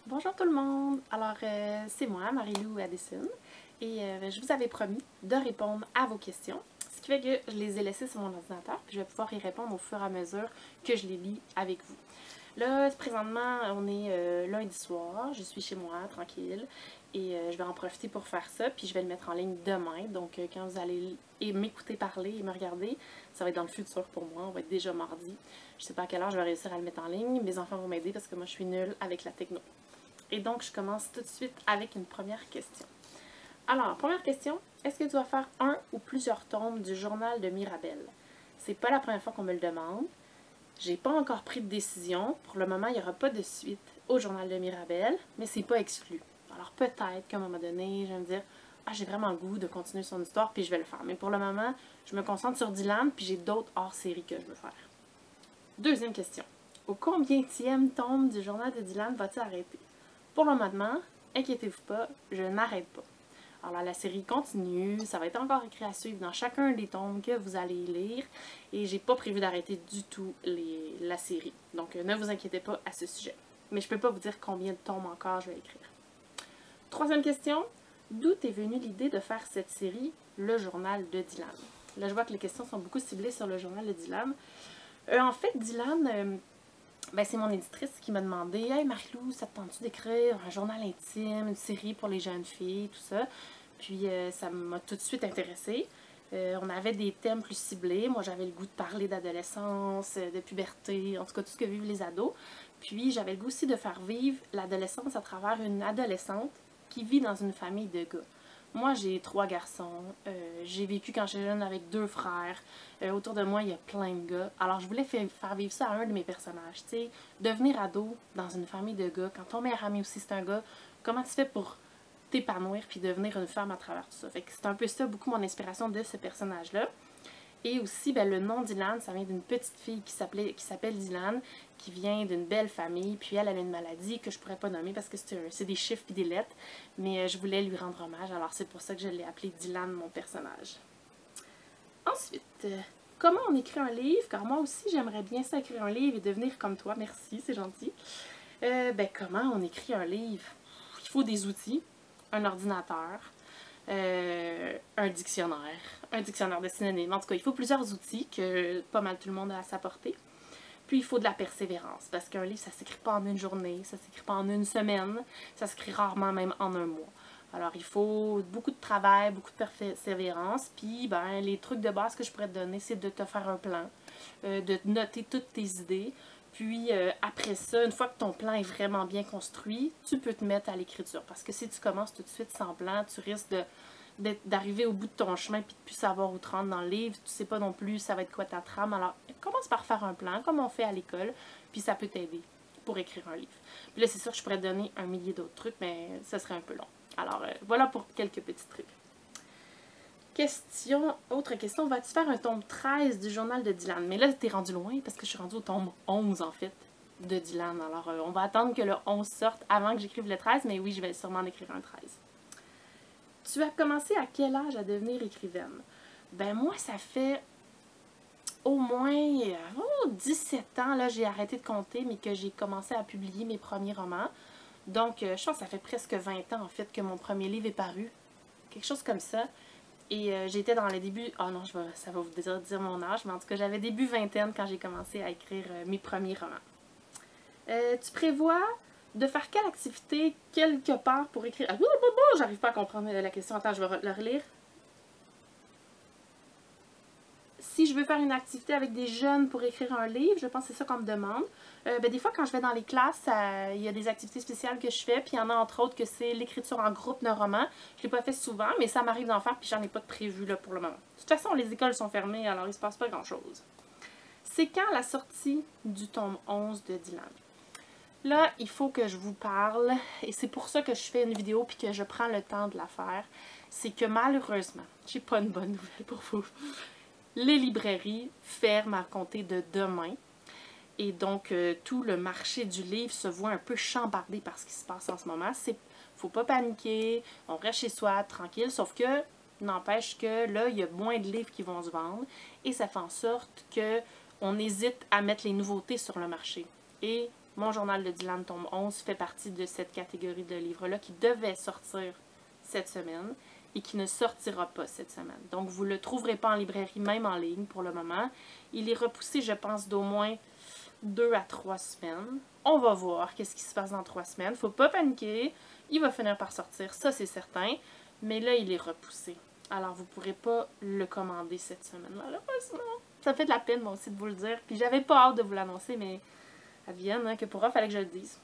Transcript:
Bonjour tout le monde! Alors, c'est moi, Marie-Lou Addison, et je vous avais promis de répondre à vos questions, ce qui fait que je les ai laissées sur mon ordinateur, puis je vais pouvoir y répondre au fur et à mesure que je les lis avec vous. Là, présentement, on est lundi soir, je suis chez moi, tranquille, et je vais en profiter pour faire ça, puis je vais le mettre en ligne demain, donc quand vous allez m'écouter parler et me regarder, ça va être dans le futur pour moi, on va être déjà mardi. Je sais pas à quelle heure je vais réussir à le mettre en ligne, mes enfants vont m'aider parce que moi je suis nulle avec la techno. Et donc, je commence tout de suite avec une première question. Alors, première question, est-ce que tu vas faire un ou plusieurs tomes du journal de Mirabelle? C'est pas la première fois qu'on me le demande. J'ai pas encore pris de décision. Pour le moment, il n'y aura pas de suite au journal de Mirabelle, mais c'est pas exclu. Alors peut-être qu'à un moment donné, je vais me dire « Ah, j'ai vraiment le goût de continuer son histoire, puis je vais le faire. » Mais pour le moment, je me concentre sur Dylan, puis j'ai d'autres hors-série que je veux faire. Deuxième question. Au combienième tome du journal de Dylan vas-tu arrêter? Pour le moment, inquiétez-vous pas, je n'arrête pas. Alors la série continue, ça va être encore écrit à suivre dans chacun des tomes que vous allez lire et j'ai pas prévu d'arrêter du tout la série. Donc ne vous inquiétez pas à ce sujet. Mais je peux pas vous dire combien de tomes encore je vais écrire. Troisième question, d'où est venue l'idée de faire cette série, Le Journal de Dylan? Là je vois que les questions sont beaucoup ciblées sur le Journal de Dylan. En fait, Dylan, c'est mon éditrice qui m'a demandé « Hey Marie-Lou, ça te tente-tu d'écrire un journal intime, une série pour les jeunes filles, tout ça? » Puis ça m'a tout de suite intéressée. On avait des thèmes plus ciblés. Moi, j'avais le goût de parler d'adolescence, de puberté, en tout cas tout ce que vivent les ados. Puis j'avais le goût aussi de faire vivre l'adolescence à travers une adolescente qui vit dans une famille de gars. Moi, j'ai 3 garçons. J'ai vécu quand j'étais jeune avec 2 frères. Autour de moi, il y a plein de gars. Alors, je voulais faire vivre ça à un de mes personnages. Tu sais, devenir ado dans une famille de gars, quand ton meilleur ami aussi c'est un gars, comment tu fais pour t'épanouir puis devenir une femme à travers tout ça? Fait que c'est un peu ça, beaucoup mon inspiration de ce personnage-là. Et aussi, le nom Dylan, ça vient d'une petite fille qui s'appelle Dylan, qui vient d'une belle famille, puis elle a une maladie que je pourrais pas nommer parce que c'est des chiffres et des lettres, mais je voulais lui rendre hommage, alors c'est pour ça que je l'ai appelé Dylan, mon personnage. Ensuite, comment on écrit un livre? Car moi aussi, j'aimerais bien ça écrire un livre et devenir comme toi, merci, c'est gentil. Comment on écrit un livre? Il faut des outils, un ordinateur, un dictionnaire de synonymes. En tout cas, il faut plusieurs outils que pas mal tout le monde a à sa portée. Puis il faut de la persévérance, parce qu'un livre, ça s'écrit pas en une journée, ça s'écrit pas en une semaine, ça s'écrit rarement même en un mois. Alors il faut beaucoup de travail, beaucoup de persévérance, puis les trucs de base que je pourrais te donner, c'est de te faire un plan, de noter toutes tes idées, puis après ça, une fois que ton plan est vraiment bien construit, tu peux te mettre à l'écriture. Parce que si tu commences tout de suite sans plan, tu risques d'arriver au bout de ton chemin puis de plus savoir où te rendre dans le livre. Tu sais pas non plus ça va être quoi ta trame. Alors, commence par faire un plan, comme on fait à l'école, puis ça peut t'aider pour écrire un livre. Puis là, c'est sûr que je pourrais te donner un millier d'autres trucs, mais ça serait un peu long. Alors, voilà pour quelques petits trucs. Autre question, vas-tu faire un tome 13 du journal de Dylan? Mais là, t'es rendu loin parce que je suis rendue au tome 11 en fait de Dylan. Alors, on va attendre que le 11 sorte avant que j'écrive le 13, mais oui, je vais sûrement en écrire un 13. Tu as commencé à quel âge à devenir écrivaine? Moi, ça fait au moins 17 ans, là, j'ai arrêté de compter, mais que j'ai commencé à publier mes premiers romans. Donc, je pense que ça fait presque 20 ans, en fait, que mon premier livre est paru. Quelque chose comme ça. Et j'étais dans les débuts... Oh non, ça va vous dire mon âge, mais en tout cas, j'avais début vingtaine quand j'ai commencé à écrire mes premiers romans. Tu prévois de faire quelle activité quelque part pour écrire... Ah, j'arrive pas à comprendre la question. Attends, je vais le relire. Si je veux faire une activité avec des jeunes pour écrire un livre, je pense que c'est ça qu'on me demande. Des fois, quand je vais dans les classes, il y a des activités spéciales que je fais, puis il y en a entre autres que c'est l'écriture en groupe d'un roman. Je ne l'ai pas fait souvent, mais ça m'arrive d'en faire, puis j'en ai pas de prévu là, pour le moment. De toute façon, les écoles sont fermées, alors il se passe pas grand-chose. C'est quand la sortie du tome 11 de Dylan? Là, il faut que je vous parle, et c'est pour ça que je fais une vidéo puis que je prends le temps de la faire. C'est que malheureusement, j'ai pas une bonne nouvelle pour vous. Les librairies ferment à compter de demain. Et donc, tout le marché du livre se voit un peu chambardé par ce qui se passe en ce moment. Faut pas paniquer, on reste chez soi, tranquille, sauf que, n'empêche que là, il y a moins de livres qui vont se vendre. Et ça fait en sorte que on hésite à mettre les nouveautés sur le marché. Et Mon journal de Dylan tome 11 fait partie de cette catégorie de livres-là qui devait sortir cette semaine et qui ne sortira pas cette semaine. Donc, vous ne le trouverez pas en librairie, même en ligne pour le moment. Il est repoussé, je pense, d'au moins 2 à 3 semaines. On va voir qu'est-ce qui se passe dans 3 semaines. Faut pas paniquer. Il va finir par sortir, ça c'est certain. Mais là, il est repoussé. Alors, vous ne pourrez pas le commander cette semaine, malheureusement. Ça fait de la peine, moi aussi, de vous le dire. Puis, j'avais pas hâte de vous l'annoncer, mais advienne, hein, que pourra, fallait que je le dise.